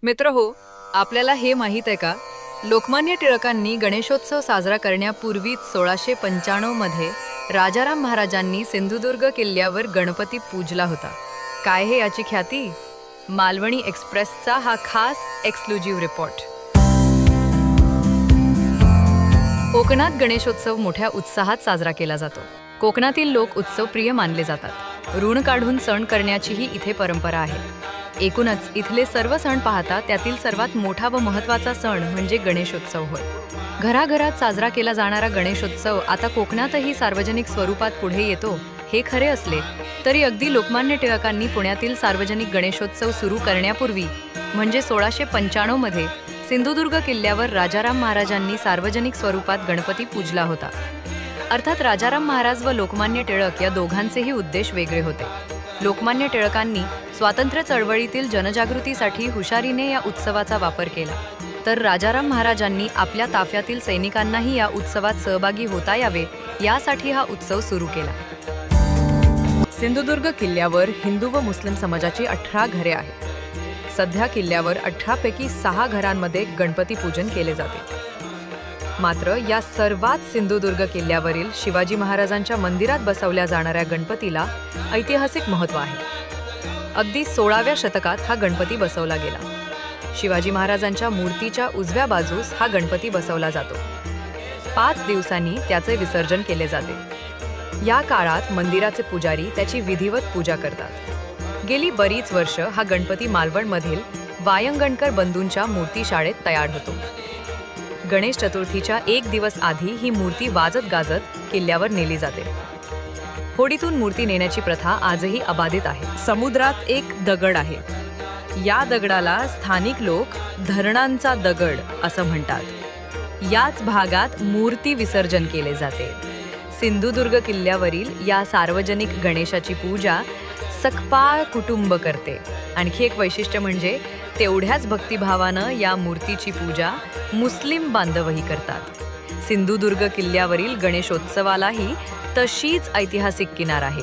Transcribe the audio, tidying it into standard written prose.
मित्र हो, आपल्याला हे माहित आहे का? लोकमान्य टिळकांनी गणेशोत्सव साजरा करण्यापूर्वीच 1695 मध्ये राजाराम महाराजांनी सिंधुदुर्ग किल्ल्यावर गणपती पूजला होता. काय हे याची ख्याती? मालवणी एक्सप्रेसचा हा खास एक्सक्लुझिव्ह रिपोर्ट. कोकणात गणेशोत्सव मोठ्या उत्साहात साजरा केला जातो. कोकणातील लोक उत्सवप्रिय मानले जातात. ऋण काढून सण करण्याचीही इथे परंपरा आहे. एकूणच इथले सर्व सण पाहता त्यातील सर्वात मोठा व महत्त्वाचा सण म्हणजे गणेशोत्सव होय. घराघरात साजरा केला जाणारा गणेशोत्सव आता कोकणातही सार्वजनिक स्वरूपात पुढे येतो हे खरे असले तरी अगदी लोकमान्य टिळकांनी पुण्यातील सार्वजनिक गणेशोत्सव सुरू करण्यापूर्वी म्हणजे 1695 मध्ये सिंधुदुर्ग किल्ल्यावर राजाराम महाराजांनी सार्वजनिक स्वरूपात गणपती पूजला होता. अर्थात राजाराम महाराज व लोकमान्य टिळक या दोघांचेही उद्देश वेगळे होते. लोकमान्य टिळकांनी स्वातंत्र्य चळवळीतील जनजागृतीसाठी हुशारीने या उत्सवाचा वापर केला, तर राजाराम महाराजांनी आपल्या ताफ्यातील सैनिकांनाही या उत्सवात सहभागी होता यावे यासाठी हा उत्सव सुरू केला. सिंधुदुर्ग किल्ल्यावर हिंदू व मुस्लिम समाजाची 18 घरे आहेत. सध्या किल्ल्यावर 18 पैकी 6 घरांमध्ये गणपती पूजन केले जाते. मात्र या सर्वात सिंधुदुर्ग किल्ल्यावरील शिवाजी महाराजांच्या मंदिरात बसवल्या जाणाऱ्या गणपतीला ऐतिहासिक महत्त्व आहे. अगदी 16व्या शतकात हा गणपती बसवला गेला. शिवाजी महाराजांच्या मूर्तीच्या उजव्या बाजूस हा गणपती बसवला जातो. 5 दिवसांनी त्याचे विसर्जन केले जाते. या काळात मंदिराचे पुजारी त्याची विधिवत पूजा करतात. गेली बरीच वर्ष हा गणपती मालवणमधील वायंगणकर बंधूंच्या मूर्तीशाळेत तयार होतो. गणेश चतुर्थीच्या 1 दिवस आधी ही मूर्ती वाजत गाजत किल्ल्यावर नेली जाते. होडीतून मूर्ती नेण्याची प्रथा आजही अबाधित आहे. समुद्रात एक दगड आहे. या दगडाला स्थानिक लोक धरणांचा दगड असं म्हणतात. याच भागात मूर्ती विसर्जन केले जाते. सिंधुदुर्ग किल्ल्यावरील या सार्वजनिक गणेशाची पूजा सकपाळ कुटुंब करते. आणखी एक वैशिष्ट्य म्हणजे तेवढ्याच भक्तिभावानं या मूर्तीची पूजा मुस्लिम बांधवही करतात. सिंधुदुर्ग किल्ल्यावरील गणेशोत्सवालाही तशीच ऐतिहासिक किनार आहे.